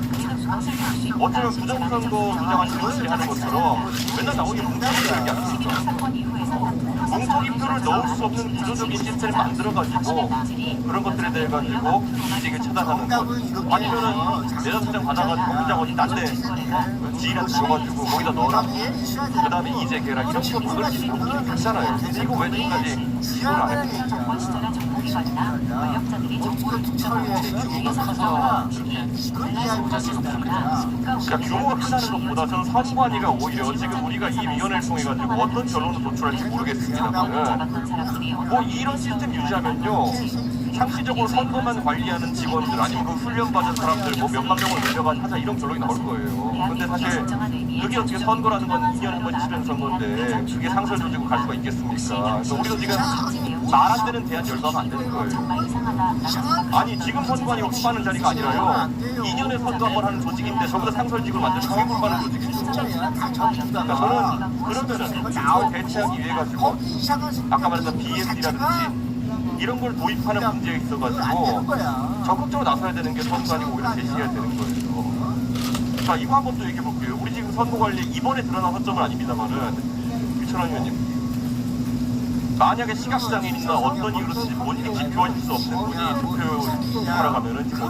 어쩌면 부정선거 주장하시는 분들이 하는 것처럼 맨날 나오는 게 뭉텅이표라는 게 아닙니까? 뭉텅이표를 이거를 넣을 수 없는 구조적인 시스템을 만들어가지고 그런 것들에 대해 가지고 이직을 차단하는 것, 아니면은 내장사장 받아가지고 회장 어디 딴데 지인한테 줘가지고 거기다 넣어라, 그 다음에 이재개라 이런 식으로 막을 수 있는 분들이 있잖아요. 근데 이거 왜 지금까지 시도를 안 했어요? 정권 시절의 정보기관이나 권력자들이 정보를 독점하고 대기업에서 사용하는 방식이 온라인 조작 시스템이나 그러니까 규모가 크다는 것보다 저는 선관위가 오히려 지금 우리가 이 위원회를 통해 가지고 어떤 결론을 도출할지 모르겠습니다만은 잡았던 사람들이 뭐 이런 시스템 유지하면요, 상시적으로 선거만 관리하는 직원들 아니면 그 훈련받은 사람들 뭐 몇만 명을 늘려가지고 하자 이런 결론이 나올 거예요. 근데 사실 그게 어떻게 선거라는 건 2년에 한 번 치르는 선거인데 그게 상설 조직으로 갈 수가 있겠습니까? 그래서 우리도 지금 말 안 되는 대안 열거하면 안 되는 거예요. 정말 이상하다라는 생각이 아니 지금 선관위 후반하는 자리가 아니라요, 2년에 선거 한 번 하는 조직인데 저보다 상설직을 만드는 그게 불가는 조직이죠. 그러니까 저는 그러면은 이걸 대체하기 위해 가지고 아까 말했던 BSD라든지 이런 걸 도입하는 문제에 있어가지고 적극적으로 나서야 되는 게 선관위고 오히려 제시해야 되는 거예요. 자, 이거 한번 또 얘기해 볼게요. 우리 지금 선거관리 이번에 드러난 허점은 아닙니다만은 유철환 의원님, 만약에 시각장애인이나 어떤 이유로든지 본인이 지표하실 수 없는 분이 투표를 하러 가면은 지금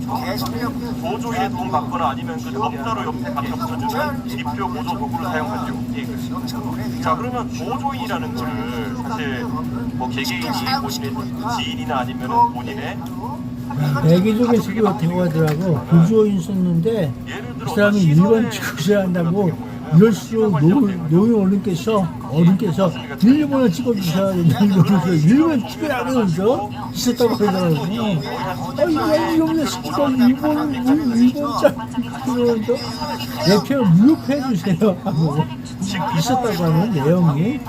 어떻게 보조인의 도움 받거나 아니면 그 검사로 옆에 가깝혀주는 지표 보조 도구를 사용하죠. 자, 그러면 보조인이라는 거를 사실 뭐 개개인이 본인의 지인이나 아니면 본인의 내기적인 식이 어떻게 하더라고. 보조인 썼는데 예를 그 들어 사람이 어떤 일본 시선에 찍으셔야 한다고 이럴수록 노인 어른께서 일본을 찍어주셔야 된다. 이러면서 일본 찍어야 되면서 있었다고 그러더라고요. 이거 시키고 일본 짝 그러면서 대표 무효해주세요 하고 있었다고 하는 내용이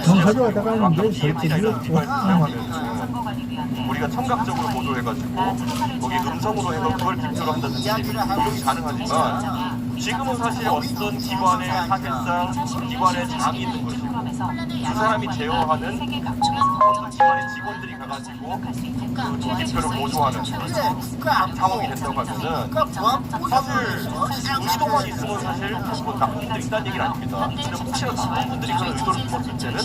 경사도 하다가 하는데 절대 그렇고. 우리가 청각적으로 보조해가지고 거기 음성으로 해서 그걸 기초로 한다든지 그게 가능하지만 지금은 사실 어떤 기관의 사실상 기관의 장이 있는 것이고 그 사람이 제어하는 어떤 기관의 직원들이 가가지고 그 지표를 보조하는 그런 상황이 된다고 하면은 사실 의도만 있으면 사실 뭐 나쁜 분들이 있다는 얘기는 아닙니다. 근데 혹시나 나쁜 분들이 그런 의도를 품었을 때는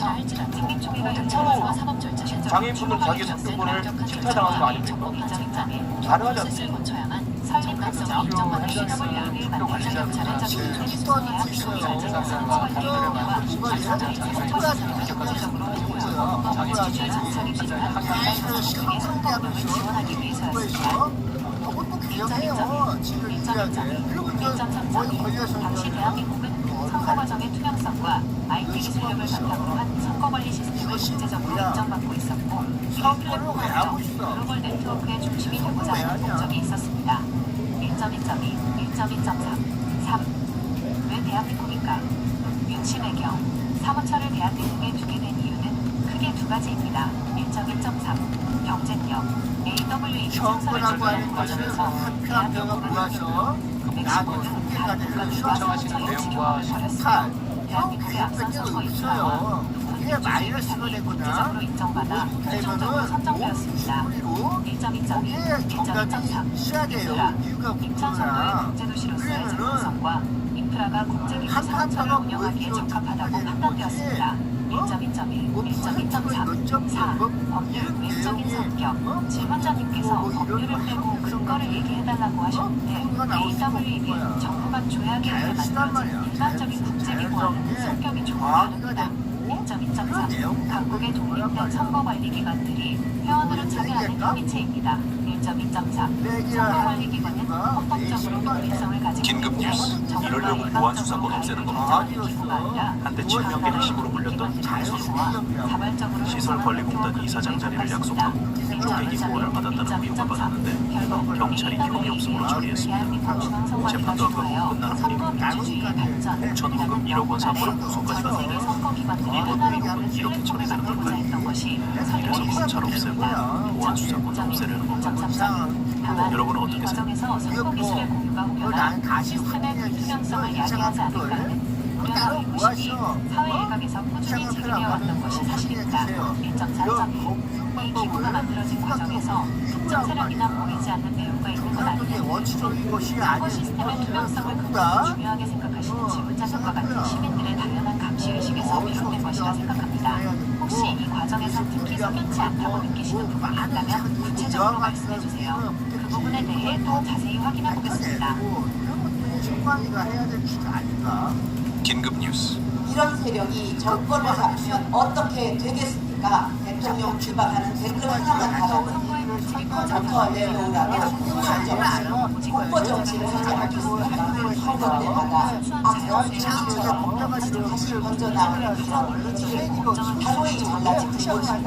장애인분들 자기 접근권을 침탈당하는 거 아닙니까? 가능하지 않습니까? 당시 대한민국은 선거 과정의 투명성과 IT 기술력을 바탕으로 한 선거관리 시스템을 국제적으로 인정받고 있었고 이 플랫폼은 글로벌 네트워크의 중심이 되고자 하는 목적이 있었습니다. 1.2.2, 1.2.3, 3. 왜 대한민국인가? 윤씨 배경, 사무처를 대한민국에 두게 된 이유는 크게 두 가지입니다. 1.1.3, 경쟁력, AWA 신청서를 준비하는 과정에서 대한민국을 보여주고 멕시코는 다른 국가들과 사무처 일치를 벌였으며 대한민국의 앞선 선거 인프라와 국제적으로 인정받아 최종적으로 선정되었습니다. 1.2.1, 1.2.3 인프라, 인천 정도의 국제도시로서의 접근성과 인프라가 국제기구 사무처를 운영하기에 적합하다고 판단되었습니다. 1.2.1, 1.2.3, 4. 법률 외적인 성격. 질문자님께서 법률을 빼고 근거를 얘기해달라고 하셨는데 AWA는 정부가 줘야 되게 만들어진 일반적인 국제기구와는 성격이 조금 다릅니다. 1.2.3. 각국의 독립된 선거관리기관들이 회원으로 참여하는 협의체입니다. 1.2.3. 선거관리기관은 헌법적으로 독립성을 가지고 긴급 뉴스. 이러려고 보안 수사권 없애는 겁니다. 한때 7명계 핵심으로 불렸던 장선우가 시설관리공단 이사장 자리를 약속하고 쪼개기 후원을 받았다는 의혹을 받았는데 경찰이 혐의 없음으로 처리했습니다. 재판도 아까 못 끝나는 분위기. 공천 후금 1억 원 사건은 구속까지 갔는데 이번 의혹은 이렇게 처리되는 걸까요? 이래서 검찰 없애고 보안 수사권 없애려는 건가요? 여러분은 어떻게 생각하세요? 선거 기술의 공유가 후련한 시스템의 불투명성을 야기하지 않을까요? 우려가 되고 싶니 사회 일각에서 꾸준히 제기되어 왔던 것이 사실입니다. 1.4점이 이 기구가 만들어진 과정에서 특정 세력이나 보이지 않는 배후가 있는 건 아니냐는 원칙적인 것이 선거 아니고 시스템의 투명성을 극도로 중요하게 생각하시는 질문자석과 같은 시민들의 당연한 감시의식에서 비롯된 것이라 생각합니다. 혹시 이 과정에서 특히 석연치 않다고 느끼시는 부분이 있다면 구체적으로 말씀해주세요. 그 부분에 대해 더 자세히 확인해 보겠습니다. 청와대가 해야 될 짓이 아닌가? 긴급 뉴스. 이런 세력이 정권을 잡으면 어떻게 되겠습니까? 대통령 출발하는 댓글 하나만 달아보니 처음부터 내려오라면 후한 정치, 국보 정치를 하지 않겠습니까? 선거 때마다 앞선 정치처럼 다시 먼저 나오는 이런 의지를 하루에 달라진 것이라면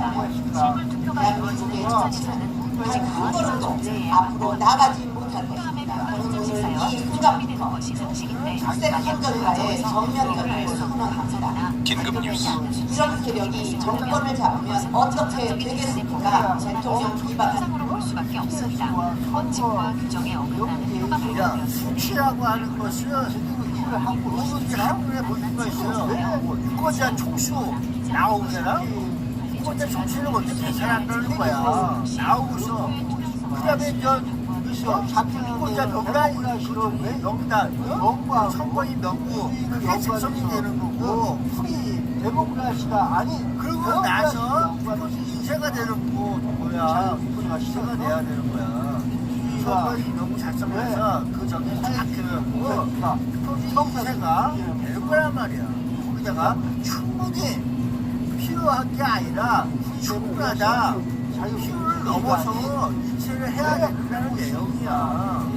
대한민국의 정치는 단 한 걸음도 앞으로 나가지 못할 것입니다. 이 순간부터 국세 선전과의 정면전을 선언합니다. 긴급 뉴스. 이런 세력이 정권을 잡으면 어떻게 되겠습니까? 대통령 비박한 상으로 볼 수밖에 없습니다. 원칙과 규정에 어긋나는 행위가 발견되었습니다. 수치라고 하는 것은 누군지 한눈에 볼 수가 있어요. 유권자 총수 나오잖아. 유권자 총수는 먼저 계산한다는 거야. 나오고서 그다음에 잡힌 유권자 명단, 선거인 명부 그게 작성이 되는 거고 데모크라시가 아니 그러고 나서 인쇄가 되는 거야. 인쇄가 돼야 되는 거야. 선거인 명부 작성해서 그 저기 딱그 인쇄가 되는 거란 말이야. 거기다가 충분히 필요한 게 아니라 충분하다. 필요를 넘어서 인쇄를 해야 된다는 내용이야.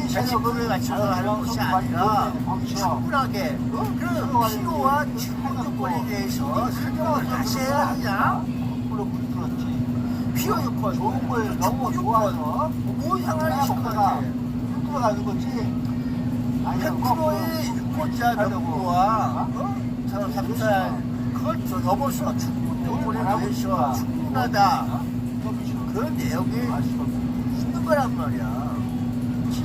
자체적으로 하는 것이 아니라 충분하게 그 필요와 충분 조건에 대해서 설명을 다시 해야 하냐? 필요 요건, 좋은 걸 너무 좋아서 뭐 상관이 있을 것 같아. 들어가는 거지. 100%의 유권자 명부와 사람 3살 그걸 넘을 수 없어. 충분 조건에 대해서 충분하다. 그런 내용이 있는 거란 말이야.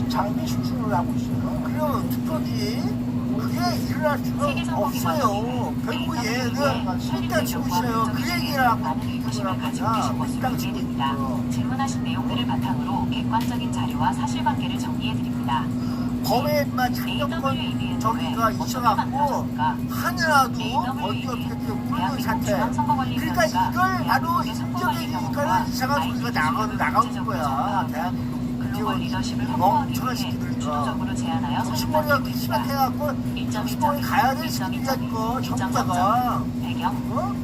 장비 수준을 하고 있어요. 그럼 특별히 그게 일어날 수가 없어요. 결국 얘는 일단 치고 있어요. 그 얘기를 하고 의구심을 가지고 계신 것으로 이해됩니다. 질문하신 내용들을 바탕으로 객관적인 자료와 사실관계를 정리해드립니다. 범에만 참여권 저기가 있어갖고 하느라도 어디 어떻게 모르는 상태. 그러니까 이걸 바로 인정해주니까 이상한 소리가 나가는 거야. 대한민국 멍청한 새끼들이니까. 주도적으로 제안하여 정신머리가 그 심각해갖고 정신머리 가야 될 새끼들이야 이거 정부가. 배경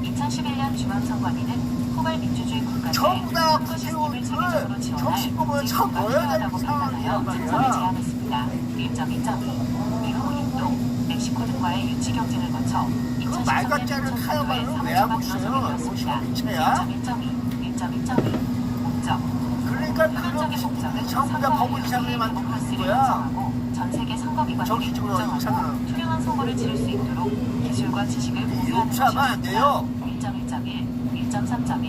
2011년 중앙선관위는 포괄민주주의 국가의 전부 다 선거 시스템을 체계적으로 지원할 정신법을 처음 넣어야 되는 필요하다고 상황이란 판단하여 말이야. 참석을 제안했습니다. 1.1.2 이후 인도, 멕시코 등과의 유치 경쟁을 거쳐 그 말 같지 않은 타협안을 왜 하고 있어요? 정치야? 1.1.2 목적 그러니까 그런 전부 다 법을 이상하게 만들고 있는 거야. 전 세계 선거기관들이 정치적으로 공정하고 이상한. 투명한 선거를 치를 수 있도록 기술과 지식을 공유하는 욕하면 안 돼요. 1.1.1, 1.3.1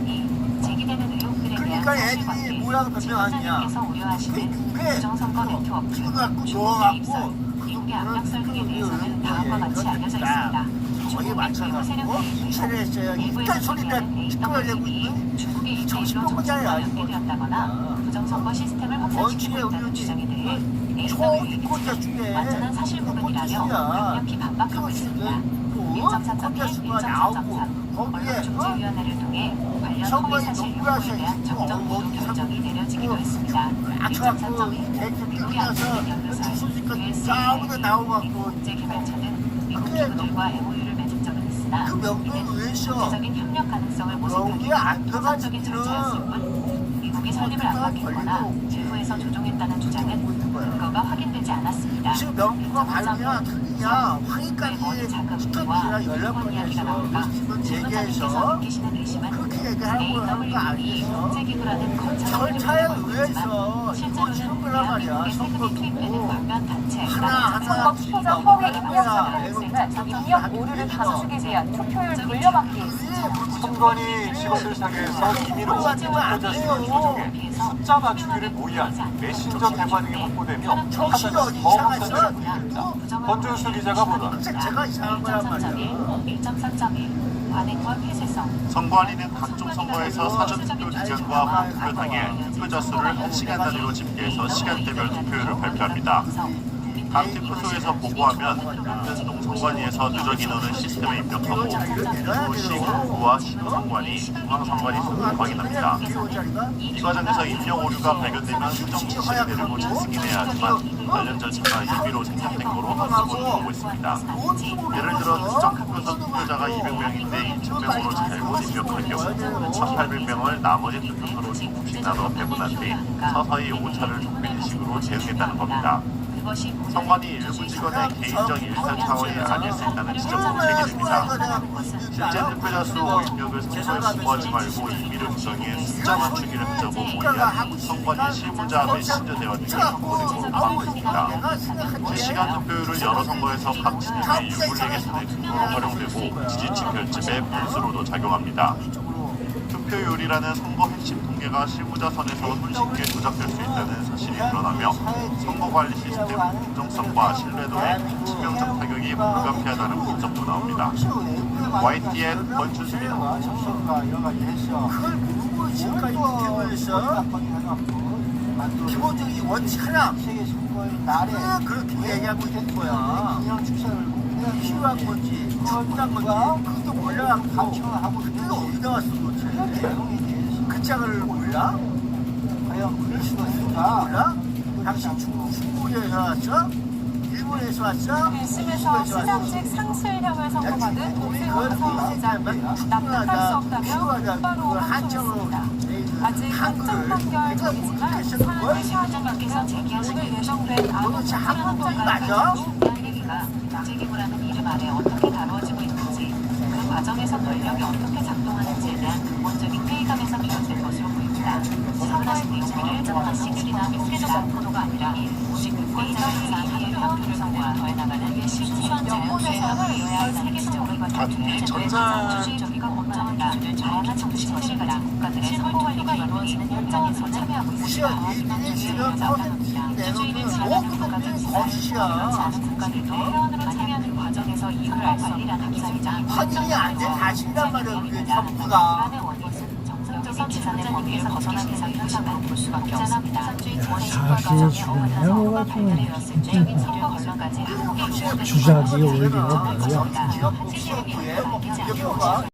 2. 제기되는 의혹들에 대한 그러니까 사실관계 애들이 뭐라고 변명하냐. 질문자님께서 우려하시는 그게 부정선거 네트워크, 그거 갖고 중국의 넣어갖고 입설, 미국의 압력설 등에 대해서는 다음과 같이 그건 알려져 그렇다. 있습니다. 거기에 맞춰가지고 인쇄를 했어요. 이딴 소리가 시끄러내고 있는 중국의 일대일로 정신병자야. 정치가 연계되었다거나 부정선거 시스템을 확산시키고 있다는 주장에 대해 초유권자 중에 완전한 사실 무근이라며 강력히 반박하고 있습니다. 1.4.1, 1.3.3 언론중재위원회를 통해 관련 허위 사실 유포에 대한 정정 보도 결정이 내려지기도 했습니다. 1.4.1 미국의 안전인 연구사 USAID 국제개발처는 미국 기구들과 MOU를 맺은 적은 있으나 그 명분 위에서 국제적인 협력 가능성을 모색하기 안 위한 선적인 절차였을 뿐 미국이 설립을 압박했거나 일부에서 조종했다는 주장은 근거가 확인되지 않았습니다. 지금 명부가 바르냐 틀리냐 확인까지 스톱이나 연락번호에서 얘기해서 그렇게 얘기하는 거 아니겠어? 국제기구라는 절차에 의해서 이루어지는 거란 말이야. 선거도 하나하나 그래서 투표자 허위 입력 사기를 입력 오류를 감축에 대한 투표율 돌려막기에 있습니다. 선관위 직원들 사이에서 임의로 투표자 수를 조정해 숫자 맞추기를 모의한 메신저 대화 등이 확보되며 하단은 더 확산되는 분위기입니다. 권준수 기자가 보도합니다. 제가 이상한 거란 말이야. 1.4.1 관행과 폐쇄성. 선관위는 각종 선거에서 사전투표 기간과 투표 당일 투표자 수를 1시간 단위로 집계해서 시간대별 투표율을 발표합니다. 각 투표소에서 보고하면 은평동 선관위에서 누적 인원을 시스템에 입력하고 그 시군구와 신호선관위, 중앙선관위 순으로 확인합니다. 이 과정에서 입력 오류가 발견되면 수정 지시를 내리고 재승인해야 하지만 관련 절차가 임의로 생략된 거로 한수본을 보고 있습니다. 예를 들어 특정 투표소 투표자가 200명인데 2,000명으로 잘못 입력한 경우 1,800명을 나머지 투표소로 조금씩 나눠 배분한 뒤 서서히 오차를 좁히는 식으로 대응했다는 겁니다. 선관위 일부 직원의 개인적 일탈 차원이 아닐 수 있다는 지적도 제기됩니다. 실제 투표자 수 입력을 선거에 보고하지 말고 임의로 조정해 숫자 맞추기를 하자고 모의한 선관위 실무자 메신저 대화 등이 보내고 반복입니다. 실시간 투표율은 여러 선거에서 각 진영의 유불리 개선의 근거로 활용되고 지지층 결집에 분수로도 작용합니다. 투표율이라는 선거 핵심 통계가 실무자 선에서 손쉽게 조작될 수 있다는 사실이 드러나며 선거관리 시스템 공정성과 신뢰도에 치명적 타격이 불가피하다는 분석도 나옵니다. YTN 권준수입니다. 그걸 모르고 지금까지 이렇게 걸렸어? 기본적인 원칙 하나. 그렇게 얘기하고 있는 거야. 필요한 건지, 충분한 건지, 그것도 몰라갖고, 그게 어디다 왔어, 도대체? 그 짝을 몰라? 과연 그럴 수가 있을까? 몰라? 당신 중국에서 왔어? 일본에서 왔어? 1심에서 시장직 상실형을 선고받은 노태우 서울시장 납득할 수 없다며 추가로 항소했습니다. 아직 확정 판결 전이지만 사안의 시화장관께서 제기하신 오늘 예정된 아동학대 맞아? 책임이라는 이름 아래 어떻게 다루어지고 있는지, 그 과정에서 권력이 어떻게 작동하는지에 대한 근본적인 회의감에서 비롯된 것으로 보입니다. 선거의 내용을 하나씩씩이나 획기적 공포도가 아니라 오직 회의자를 사항의 협조를 선거와 더해 나가는 실수한 자연수행을 이어야 할 세계적으로 같은 전자주의가 원정한다. 다양한 정치권 실과나 국가들의 선거 관리가 이루어지는 현장에서 참여하고 있습니다. 하지만 주의를 잡아놓습니다. 주주의를 지원하는 국가들 거짓이야. 국가들도 회원으로 참여하는 과정에서 이유를 알 수 없는 합사이자 확인이 안 돼, 다신단 말이야, 그게 전부가. 정적인 지산자님께서 벗어난 이상 현상으로 볼 수밖에 없습니다. 사실 주변에 뭐가 좀 주작이 오히려 뭐야.